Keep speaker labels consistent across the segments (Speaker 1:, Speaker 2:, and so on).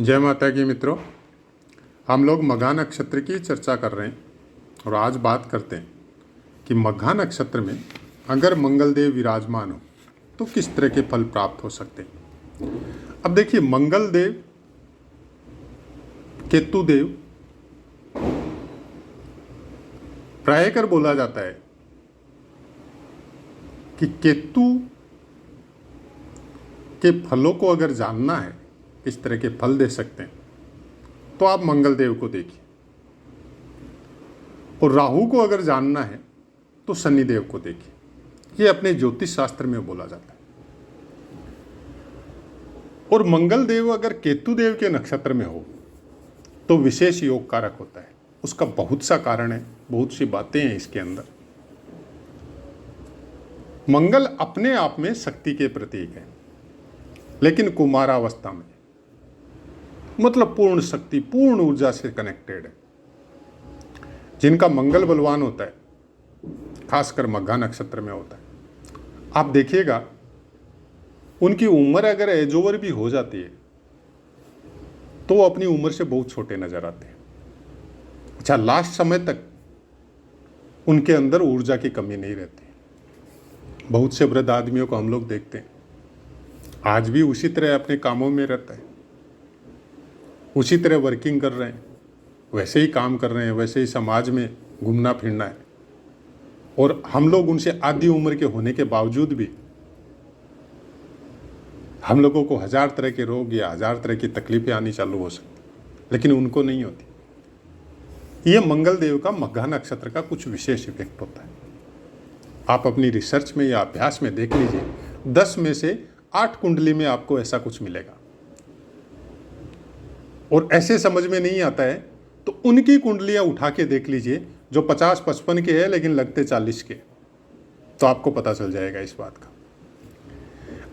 Speaker 1: जय माता की मित्रों, हम लोग मघा नक्षत्र की चर्चा कर रहे हैं और आज बात करते हैं कि मघा नक्षत्र में अगर मंगल देव विराजमान हो तो किस तरह के फल प्राप्त हो सकते हैं। अब देखिए, मंगल देव, केतु देव, प्रायकर बोला जाता है कि केतु के फलों को अगर जानना है, इस तरह के फल दे सकते हैं, तो आप मंगल देव को देखिए। और राहु को अगर जानना है तो शनि देव को देखिए। ये अपने ज्योतिष शास्त्र में बोला जाता है। और मंगल देव अगर केतु देव के नक्षत्र में हो तो विशेष योग कारक होता है। उसका बहुत सा कारण है, बहुत सी बातें हैं इसके अंदर। मंगल अपने आप में शक्ति के प्रतीक है, लेकिन कुमारावस्था में, मतलब पूर्ण शक्ति, पूर्ण ऊर्जा से कनेक्टेड है। जिनका मंगल बलवान होता है, खासकर मघा नक्षत्र में होता है, आप देखिएगा उनकी उम्र अगर एज ओवर भी हो जाती है तो वो अपनी उम्र से बहुत छोटे नजर आते हैं। अच्छा, लास्ट समय तक उनके अंदर ऊर्जा की कमी नहीं रहती। बहुत से वृद्ध आदमियों को हम लोग देखते हैं, आज भी उसी तरह अपने कामों में रहता है, उसी तरह वर्किंग कर रहे हैं, वैसे ही काम कर रहे हैं, वैसे ही समाज में घूमना फिरना है। और हम लोग उनसे आधी उम्र के होने के बावजूद भी हम लोगों को हजार तरह के रोग या हजार तरह की तकलीफें आनी चालू हो सकती, लेकिन उनको नहीं होती। ये मंगल देव का मघा नक्षत्र का कुछ विशेष इफेक्ट होता है। आप अपनी रिसर्च में या अभ्यास में देख लीजिए, 10 में से 8 कुंडली में आपको ऐसा कुछ मिलेगा। और ऐसे समझ में नहीं आता है तो उनकी कुंडलियां उठा के देख लीजिए जो 50-55 के है लेकिन लगते 40 के, तो आपको पता चल जाएगा इस बात का।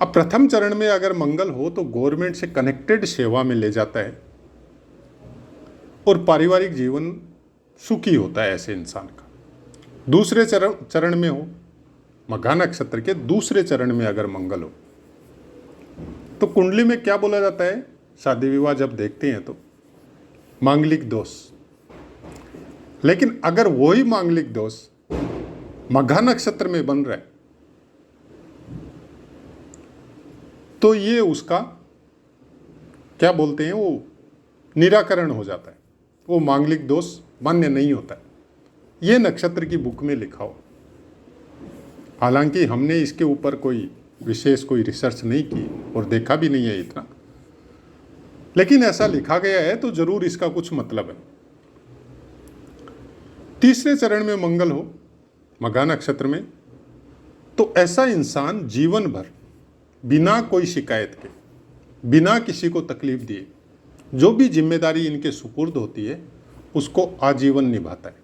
Speaker 1: अब प्रथम चरण में अगर मंगल हो तो गवर्नमेंट से कनेक्टेड सेवा में ले जाता है और पारिवारिक जीवन सुखी होता है ऐसे इंसान का। दूसरे चरण में हो, मघा नक्षत्र के दूसरे चरण में अगर मंगल हो तो कुंडली में क्या बोला जाता है, शादी विवाह जब देखते हैं तो मांगलिक दोष। लेकिन अगर वही मांगलिक दोष मघा नक्षत्र में बन रहा है तो ये उसका क्या बोलते हैं, वो निराकरण हो जाता है, वो मांगलिक दोष मान्य नहीं होता है। ये नक्षत्र की बुक में लिखा हो। हालांकि हमने इसके ऊपर कोई विशेष कोई रिसर्च नहीं की और देखा भी नहीं है इतना, लेकिन ऐसा लिखा गया है तो जरूर इसका कुछ मतलब है। तीसरे चरण में मंगल हो मघा नक्षत्र में तो ऐसा इंसान जीवन भर बिना कोई शिकायत के, बिना किसी को तकलीफ दिए, जो भी जिम्मेदारी इनके सुपुर्द होती है उसको आजीवन निभाता है।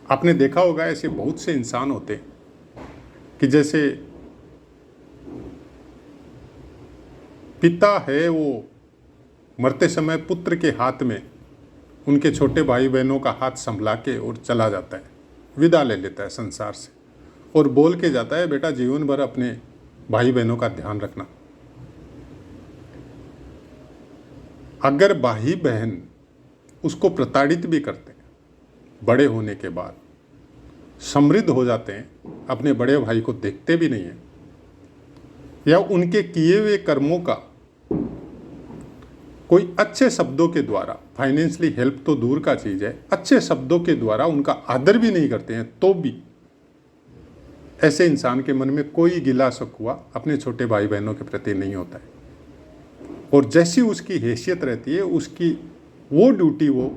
Speaker 1: आपने देखा होगा ऐसे बहुत से इंसान होते हैं कि जैसे पिता है, वो मरते समय पुत्र के हाथ में उनके छोटे भाई बहनों का हाथ संभला के और चला जाता है, विदा ले लेता है संसार से और बोल के जाता है, बेटा जीवन भर अपने भाई बहनों का ध्यान रखना। अगर भाई बहन उसको प्रताड़ित भी करते हैं, बड़े होने के बाद समृद्ध हो जाते हैं, अपने बड़े भाई को देखते भी नहीं है, या उनके किए हुए कर्मों का कोई अच्छे शब्दों के द्वारा, फाइनेंशियली हेल्प तो दूर का चीज है, अच्छे शब्दों के द्वारा उनका आदर भी नहीं करते हैं, तो भी ऐसे इंसान के मन में कोई गिला शिकवा अपने छोटे भाई बहनों के प्रति नहीं होता है। और जैसी उसकी हैसियत रहती है, उसकी वो ड्यूटी वो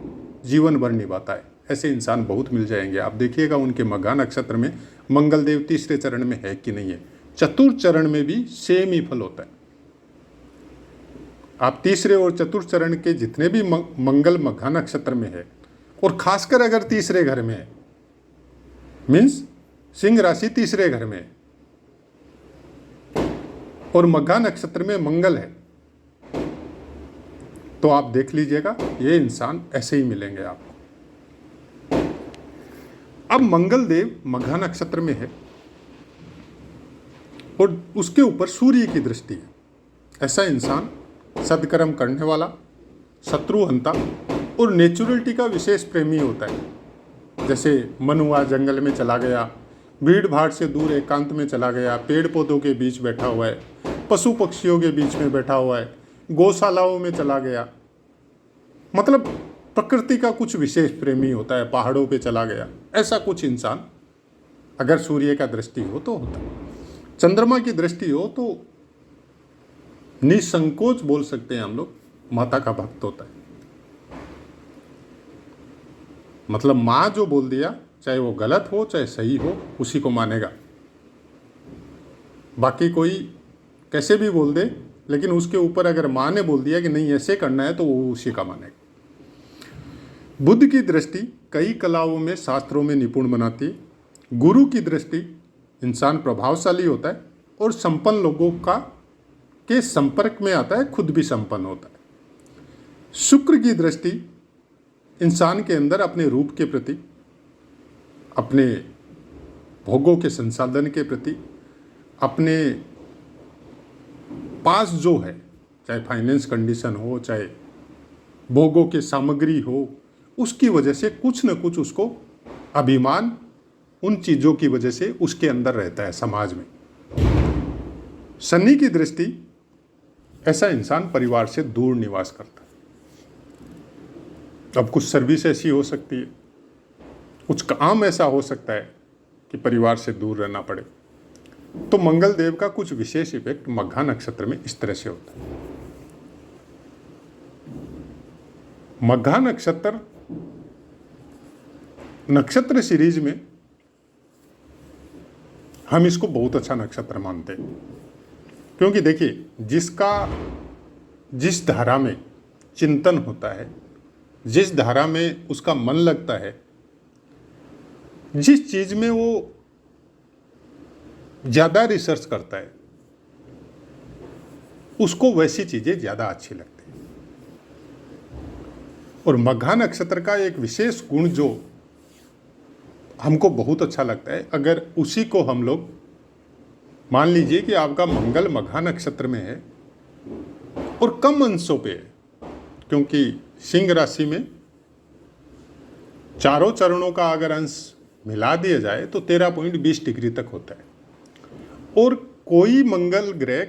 Speaker 1: जीवन भर निभाता है। ऐसे इंसान बहुत मिल जाएंगे। आप देखिएगा उनके मघा नक्षत्र में मंगल देव तीसरे चरण में है कि नहीं है। चतुर्थ चरण में भी सेम ही फल होता है। आप तीसरे और चतुर्थ चरण के जितने भी मंगल मघा नक्षत्र में है, और खासकर अगर तीसरे घर में है, मीन्स सिंह राशि तीसरे घर में है और मघा नक्षत्र में मंगल है, तो आप देख लीजिएगा ये इंसान ऐसे ही मिलेंगे आपको। अब मंगल देव मघा नक्षत्र में है और उसके ऊपर सूर्य की दृष्टि है। ऐसा इंसान सदकर्म करने वाला, शत्रुहंता और नेचुरलिटी का विशेष प्रेमी होता है। जैसे मनुआ जंगल में चला गया, भीड़ भाड़ से दूर एकांत में चला गया, पेड़ पौधों के बीच बैठा हुआ है, पशु पक्षियों के बीच में बैठा हुआ है, गौशालाओं में चला गया, मतलब प्रकृति का कुछ विशेष प्रेमी होता है, पहाड़ों पे चला गया। ऐसा कुछ इंसान अगर सूर्य का दृष्टि हो तो होता है। चंद्रमा की दृष्टि हो तो निसंकोच बोल सकते हैं हम लोग माता का भक्त होता है। मतलब माँ जो बोल दिया, चाहे वो गलत हो चाहे सही हो, उसी को मानेगा। बाकी कोई कैसे भी बोल दे, लेकिन उसके ऊपर अगर माँ ने बोल दिया कि नहीं ऐसे करना है तो वो उसी का मानेगा। बुद्ध की दृष्टि कई कलाओं में, शास्त्रों में निपुण बनाती है। गुरु की दृष्टि इंसान प्रभावशाली होता है और संपन्न लोगों के संपर्क में आता है, खुद भी संपन्न होता है। शुक्र की दृष्टि इंसान के अंदर अपने रूप के प्रति, अपने भोगों के संसाधन के प्रति, अपने पास जो है, चाहे फाइनेंस कंडीशन हो, चाहे भोगों की सामग्री हो, उसकी वजह से कुछ न कुछ उसको अभिमान उन चीज़ों की वजह से उसके अंदर रहता है समाज में। शनि की दृष्टि ऐसा इंसान परिवार से दूर निवास करता है। अब कुछ सर्विस ऐसी हो सकती है, कुछ काम ऐसा हो सकता है कि परिवार से दूर रहना पड़े। तो मंगल देव का कुछ विशेष इफेक्ट मघा नक्षत्र में इस तरह से होता है। मघा नक्षत्र सीरीज में हम इसको बहुत अच्छा नक्षत्र मानते हैं, क्योंकि देखिए जिस धारा में चिंतन होता है, जिस धारा में उसका मन लगता है, जिस चीज में वो ज्यादा रिसर्च करता है, उसको वैसी चीजें ज्यादा अच्छी लगती हैं। और मघा नक्षत्र का एक विशेष गुण जो हमको बहुत अच्छा लगता है, अगर उसी को हम लोग मान लीजिए कि आपका मंगल मघा नक्षत्र में है और कम अंशों पे है, क्योंकि सिंह राशि में चारों चरणों का अगर अंश मिला दिया जाए तो 13.20 डिग्री तक होता है। और कोई मंगल ग्रह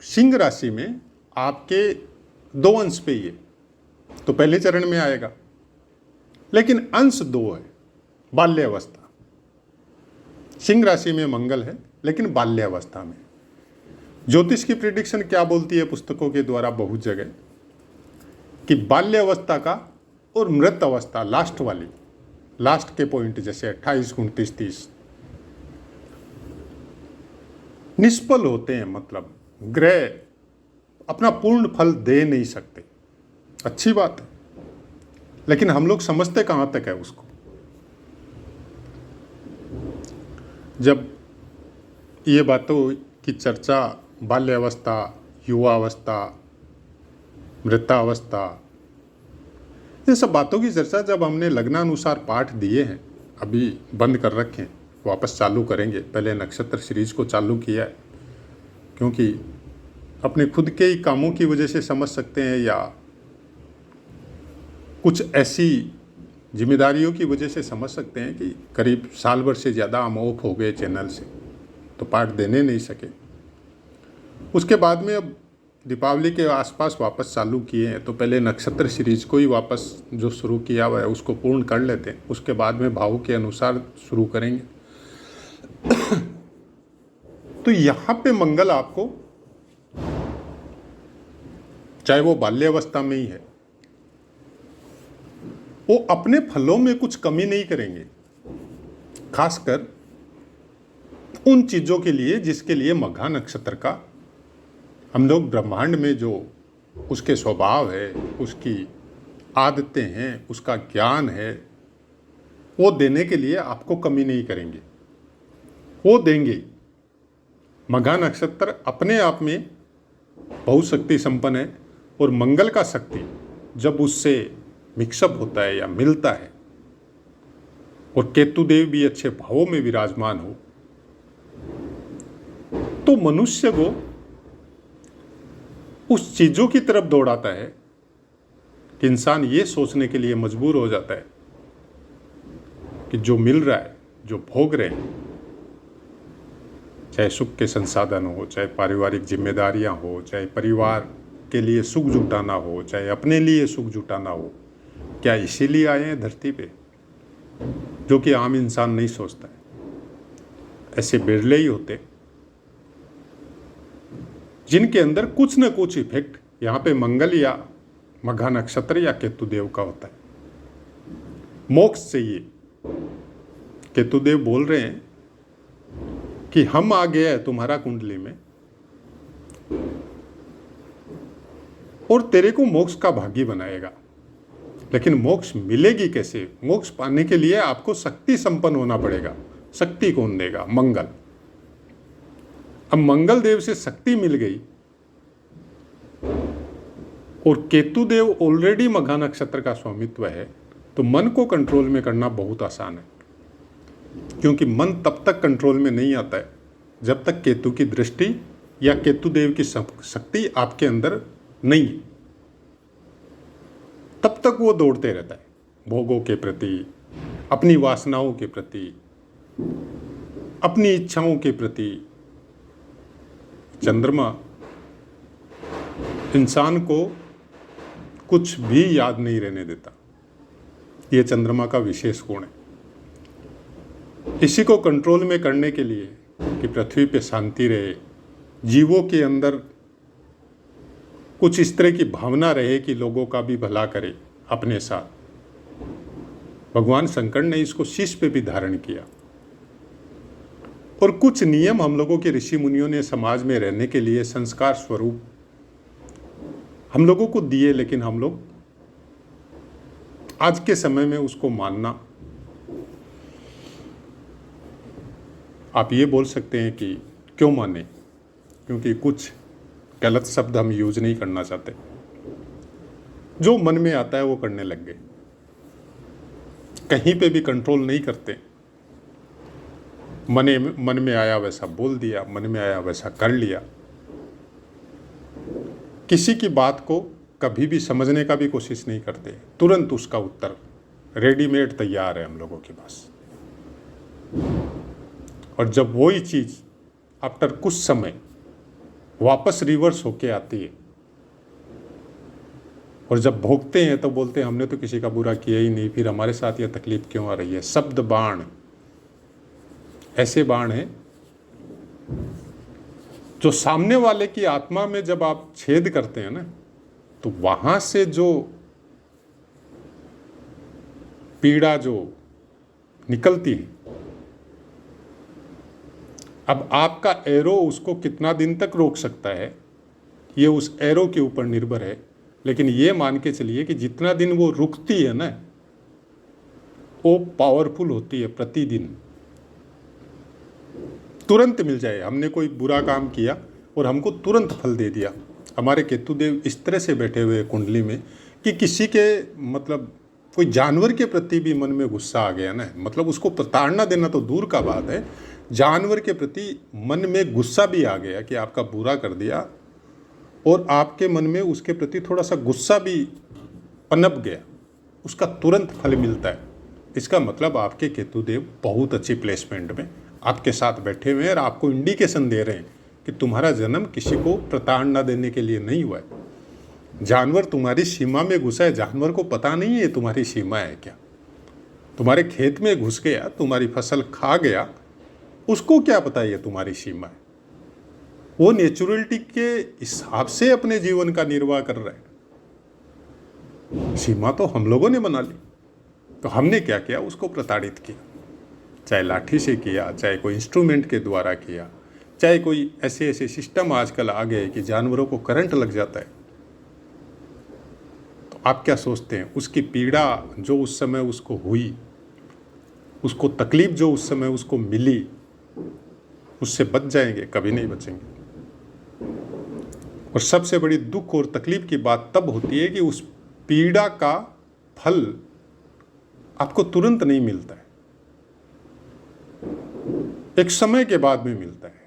Speaker 1: सिंह राशि में आपके 2 अंश पे ही है तो पहले चरण में आएगा, लेकिन अंश 2 है, बाल्यावस्था। सिंह राशि में मंगल है लेकिन बाल्यावस्था में। ज्योतिष की प्रिडिक्शन क्या बोलती है पुस्तकों के द्वारा बहुत जगह, कि बाल्यावस्था का और मृत अवस्था लास्ट के पॉइंट जैसे 28, 29, 30 निष्फल होते हैं। मतलब ग्रह अपना पूर्ण फल दे नहीं सकते। अच्छी बात है, लेकिन हम लोग समझते कहां तक है उसको। जब ये बातों की चर्चा बाल्यावस्था, युवावस्था, मृतावस्था, ये सब बातों की चर्चा जब हमने लग्नानुसार पाठ दिए हैं, अभी बंद कर रखे हैं, वापस चालू करेंगे। पहले नक्षत्र सीरीज को चालू किया है क्योंकि अपने खुद के ही कामों की वजह से समझ सकते हैं या कुछ ऐसी जिम्मेदारियों की वजह से समझ सकते हैं कि करीब साल भर से ज़्यादा हम ऑफ हो गए चैनल से, तो पाठ देने नहीं सके। उसके बाद में अब दीपावली के आसपास वापस चालू किए हैं, तो पहले नक्षत्र सीरीज को ही वापस जो शुरू किया हुआ है उसको पूर्ण कर लेते हैं, उसके बाद में भाव के अनुसार शुरू करेंगे। तो यहाँ पे मंगल आपको, चाहे वो बाल्यावस्था में ही है, वो अपने फलों में कुछ कमी नहीं करेंगे, खासकर उन चीजों के लिए जिसके लिए मघा नक्षत्र का हम लोग ब्रह्मांड में जो उसके स्वभाव है, उसकी आदतें हैं, उसका ज्ञान है, वो देने के लिए आपको कमी नहीं करेंगे, वो देंगे। मघा नक्षत्र अपने आप में बहुत शक्ति संपन्न है और मंगल का शक्ति जब उससे मिक्सअप होता है या मिलता है और केतुदेव भी अच्छे भावों में विराजमान हो, तो मनुष्य को उस चीज़ों की तरफ दौड़ाता है कि इंसान ये सोचने के लिए मजबूर हो जाता है कि जो मिल रहा है, जो भोग रहे हैं, चाहे सुख के संसाधन हो, चाहे पारिवारिक जिम्मेदारियां हो, चाहे परिवार के लिए सुख जुटाना हो, चाहे अपने लिए सुख जुटाना हो, क्या इसीलिए आए हैं धरती पे? जो कि आम इंसान नहीं सोचता है। ऐसे बिरले ही होते जिनके अंदर कुछ न कुछ इफेक्ट यहाँ पे मंगल या मघा नक्षत्र या केतुदेव का होता है। मोक्ष चाहिए। केतुदेव बोल रहे हैं कि हम आ गए हैं तुम्हारा कुंडली में और तेरे को मोक्ष का भागी बनाएगा। लेकिन मोक्ष मिलेगी कैसे? मोक्ष पाने के लिए आपको शक्ति संपन्न होना पड़ेगा। शक्ति कौन देगा? मंगल। अब मंगल देव से शक्ति मिल गई और केतुदेव ऑलरेडी मघा नक्षत्र का स्वामित्व है, तो मन को कंट्रोल में करना बहुत आसान है। क्योंकि मन तब तक कंट्रोल में नहीं आता है जब तक केतु की दृष्टि या केतुदेव की शक्ति आपके अंदर नहीं है। तब तक वो दौड़ते रहता है भोगों के प्रति, अपनी वासनाओं के प्रति, अपनी इच्छाओं के प्रति। चंद्रमा इंसान को कुछ भी याद नहीं रहने देता। ये चंद्रमा का विशेष गुण है। इसी को कंट्रोल में करने के लिए कि पृथ्वी पे शांति रहे, जीवों के अंदर कुछ इस तरह की भावना रहे कि लोगों का भी भला करे अपने साथ, भगवान शंकर ने इसको शीश पे भी धारण किया। और कुछ नियम हम लोगों के ऋषि मुनियों ने समाज में रहने के लिए संस्कार स्वरूप हम लोगों को दिए, लेकिन हम लोग आज के समय में उसको मानना, आप ये बोल सकते हैं कि क्यों माने, क्योंकि कुछ गलत शब्द हम यूज नहीं करना चाहते। जो मन में आता है वो करने लग गए, कहीं पे भी कंट्रोल नहीं करते। मन में आया वैसा बोल दिया, मन में आया वैसा कर लिया। किसी की बात को कभी भी समझने का भी कोशिश नहीं करते, तुरंत उसका उत्तर रेडीमेड तैयार है हम लोगों के पास। और जब वही चीज़ आफ्टर कुछ समय वापस रिवर्स होके आती है और जब भोगते हैं तो बोलते हैं हमने तो किसी का बुरा किया ही नहीं, फिर हमारे साथ यह तकलीफ क्यों आ रही है। शब्द बाण ऐसे बाण हैं जो सामने वाले की आत्मा में जब आप छेद करते हैं ना, तो वहां से जो पीड़ा जो निकलती है, अब आपका एरो उसको कितना दिन तक रोक सकता है ये उस एरो के ऊपर निर्भर है। लेकिन ये मान के चलिए कि जितना दिन वो रुकती है ना, वो पावरफुल होती है। प्रतिदिन तुरंत मिल जाए। हमने कोई बुरा काम किया और हमको तुरंत फल दे दिया। हमारे केतुदेव इस तरह से बैठे हुए कुंडली में कि किसी के मतलब कोई जानवर के प्रति भी मन में गुस्सा आ गया ना, मतलब उसको प्रताड़ना देना तो दूर का बात है, जानवर के प्रति मन में गुस्सा भी आ गया कि आपका बुरा कर दिया और आपके मन में उसके प्रति थोड़ा सा गुस्सा भी पनप गया, उसका तुरंत फल मिलता है। इसका मतलब आपके केतुदेव बहुत अच्छी प्लेसमेंट में आपके साथ बैठे हुए हैं और आपको इंडिकेशन दे रहे हैं कि तुम्हारा जन्म किसी को प्रताड़ना देने के लिए नहीं हुआ है। जानवर तुम्हारी सीमा में घुसा है, जानवर को पता नहीं है तुम्हारी सीमा है क्या। तुम्हारे खेत में घुस गया, तुम्हारी फसल खा गया, उसको क्या पता है तुम्हारी सीमा है। वो नेचुरलिटी के हिसाब से अपने जीवन का निर्वाह कर रहा है। सीमा तो हम लोगों ने बना ली, तो हमने क्या किया, उसको प्रताड़ित किया। चाहे लाठी से किया, चाहे कोई इंस्ट्रूमेंट के द्वारा किया, चाहे कोई ऐसे ऐसे सिस्टम आजकल आ गए कि जानवरों को करंट लग जाता है। तो आप क्या सोचते हैं, उसकी पीड़ा जो उस समय उसको हुई, उसको तकलीफ जो उस समय उसको मिली, उससे बच जाएंगे? कभी नहीं बचेंगे। और सबसे बड़ी दुख और तकलीफ की बात तब होती है कि उस पीड़ा का फल आपको तुरंत नहीं मिलता है, एक समय के बाद में मिलता है।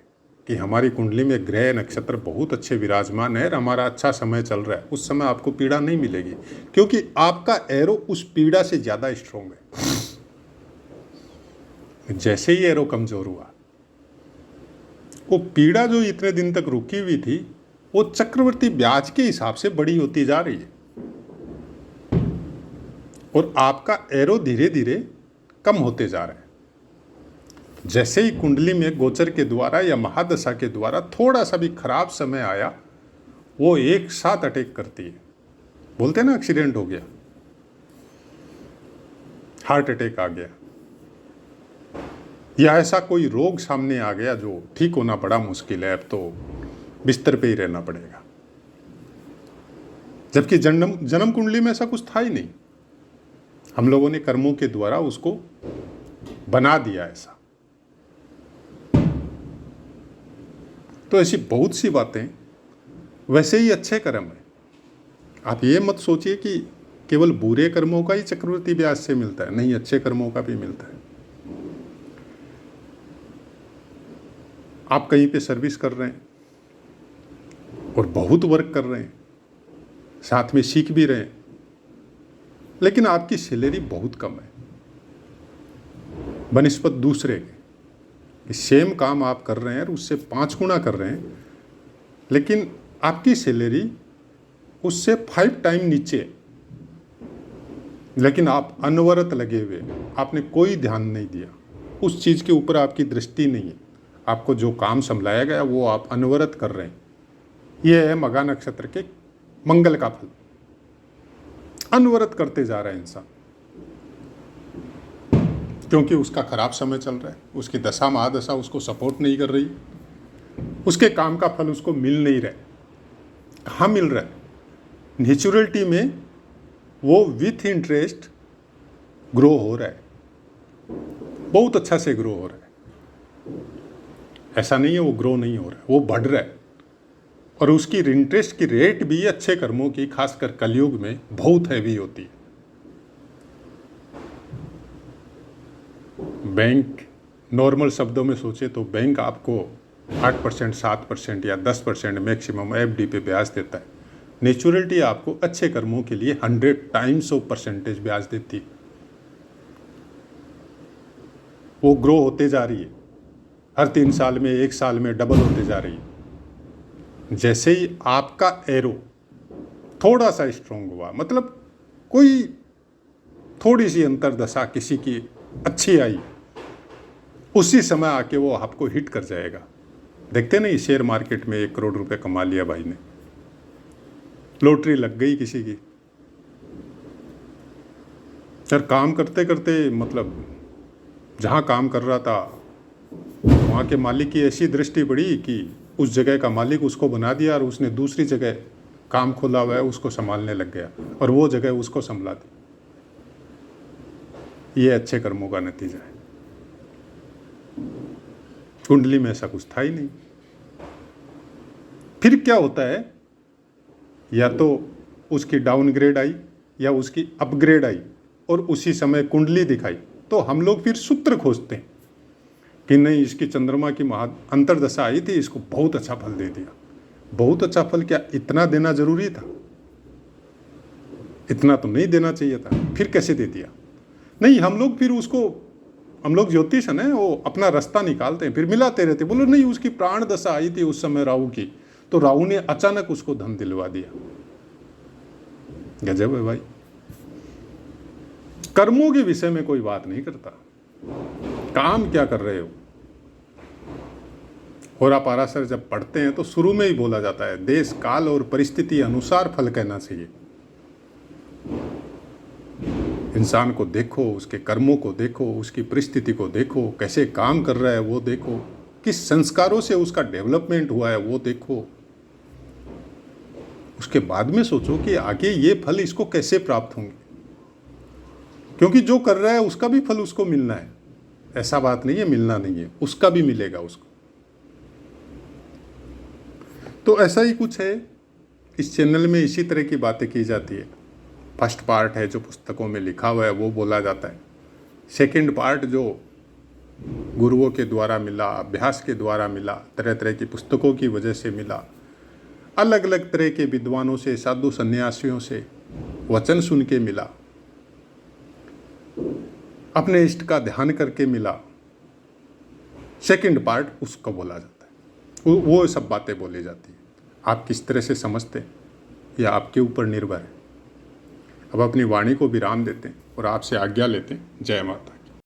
Speaker 1: कि हमारी कुंडली में ग्रह नक्षत्र बहुत अच्छे विराजमान है और हमारा अच्छा समय चल रहा है, उस समय आपको पीड़ा नहीं मिलेगी, क्योंकि आपका एरो उस पीड़ा से ज़्यादा स्ट्रोंग है। जैसे ही एरो कमज़ोर हुआ, वो पीड़ा जो इतने दिन तक रुकी हुई थी, वो चक्रवर्ती ब्याज के हिसाब से बड़ी होती जा रही है और आपका एरो धीरे धीरे कम होते जा रहा है। जैसे ही कुंडली में गोचर के द्वारा या महादशा के द्वारा थोड़ा सा भी खराब समय आया, वो एक साथ अटैक करती है। बोलते हैं ना, एक्सीडेंट हो गया, हार्ट अटैक आ गया, या ऐसा कोई रोग सामने आ गया जो ठीक होना बड़ा मुश्किल है, अब तो बिस्तर पे ही रहना पड़ेगा। जबकि जन्म कुंडली में ऐसा कुछ था ही नहीं, हम लोगों ने कर्मों के द्वारा उसको बना दिया ऐसा। तो ऐसी बहुत सी बातें, वैसे ही अच्छे कर्म है। आप ये मत सोचिए कि केवल बुरे कर्मों का ही चक्रवृद्धि ब्याज से मिलता है, नहीं, अच्छे कर्मों का भी मिलता है। आप कहीं पे सर्विस कर रहे हैं और बहुत वर्क कर रहे हैं, साथ में सीख भी रहे हैं, लेकिन आपकी सैलरी बहुत कम है बनिस्पत दूसरे के। सेम काम आप कर रहे हैं और उससे 5 गुना कर रहे हैं, लेकिन आपकी सैलरी उससे 5 टाइम नीचे है, लेकिन आप अनवरत लगे हुए, आपने कोई ध्यान नहीं दिया, उस चीज़ के ऊपर आपकी दृष्टि नहीं है, आपको जो काम समझाया गया वो आप अनवरत कर रहे हैं। यह है मघा नक्षत्र के मंगल का फल। अनवरत करते जा रहा है इंसान, क्योंकि उसका खराब समय चल रहा है, उसकी दशा महादशा उसको सपोर्ट नहीं कर रही, उसके काम का फल उसको मिल नहीं रहा है। कहाँ मिल रहा है? नेचुरलिटी में वो विथ इंटरेस्ट ग्रो हो रहा है, बहुत अच्छा से ग्रो हो रहा है। ऐसा नहीं है वो ग्रो नहीं हो रहा है, वो बढ़ रहा है। और उसकी इंटरेस्ट की रेट भी अच्छे कर्मों की, खासकर कलयुग में, बहुत हैवी होती है। बैंक, नॉर्मल शब्दों में सोचे तो बैंक आपको 8%, 7% या 10% मैक्सिमम एफडी पे ब्याज देता है। नेचुरलिटी आपको अच्छे कर्मों के लिए 100 टाइम्स ऑफ परसेंटेज ब्याज देती है। वो ग्रो होते जा रही है, हर 3 साल में, 1 साल में डबल होते जा रही है। जैसे ही आपका एरो थोड़ा सा स्ट्रोंग हुआ, मतलब कोई थोड़ी सी अंतरदशा किसी की अच्छी आई, उसी समय आके वो आपको हिट कर जाएगा। देखते नहीं, शेयर मार्केट में 1 करोड़ रुपए कमा लिया भाई ने, लॉटरी लग गई किसी की। सर काम करते करते, मतलब जहाँ काम कर रहा था वहाँ के मालिक की ऐसी दृष्टि पड़ी कि उस जगह का मालिक उसको बना दिया और उसने दूसरी जगह काम खोला हुआ है उसको संभालने लग गया और वो जगह उसको संभाला दी। ये अच्छे कर्मों का नतीजा है। कुंडली में ऐसा कुछ था ही नहीं। फिर क्या होता है, या तो उसकी डाउनग्रेड आई या उसकी अपग्रेड आई और उसी समय कुंडली दिखाई, तो हम लोग फिर सूत्र खोजते हैं कि नहीं, इसकी चंद्रमा की अंतरदशा आई थी, इसको बहुत अच्छा फल दे दिया। बहुत अच्छा फल क्या इतना देना जरूरी था? इतना तो नहीं देना चाहिए था, फिर कैसे दे दिया? नहीं, हम लोग फिर उसको, हम लोग ज्योतिष है, वो अपना रास्ता निकालते हैं, फिर मिलाते रहते, बोलो नहीं उसकी प्राण दशा आई थी उस समय राहु की, तो राहु ने अचानक उसको धन दिलवा दिया। गजब है भाई। कर्मों के विषय में कोई बात नहीं करता, काम क्या कर रहे हो। होरा पाराशर जब पढ़ते हैं तो शुरू में ही बोला जाता है, देश काल और परिस्थिति अनुसार फल कहना चाहिए। इंसान को देखो, उसके कर्मों को देखो, उसकी परिस्थिति को देखो, कैसे काम कर रहा है वो देखो, किस संस्कारों से उसका डेवलपमेंट हुआ है वो देखो। उसके बाद में सोचो कि आगे ये फल इसको कैसे प्राप्त होंगे, क्योंकि जो कर रहा है उसका भी फल उसको मिलना है। ऐसा बात नहीं है मिलना नहीं है, उसका भी मिलेगा उसको। तो ऐसा ही कुछ है, इस चैनल में इसी तरह की बातें की जाती है। फर्स्ट पार्ट है जो पुस्तकों में लिखा हुआ है वो बोला जाता है, सेकंड पार्ट जो गुरुओं के द्वारा मिला, अभ्यास के द्वारा मिला, तरह तरह की पुस्तकों की वजह से मिला, अलग अलग तरह के विद्वानों से, साधु सन्यासियों से वचन सुन के मिला, अपने इष्ट का ध्यान करके मिला। सेकंड पार्ट उसको बोला जाता है, वो सब बातें बोली जाती है। आप किस तरह से समझते हैं यह आपके ऊपर निर्भर है। अब अपनी वाणी को विराम देते हैं और आपसे आज्ञा लेते हैं। जय माता।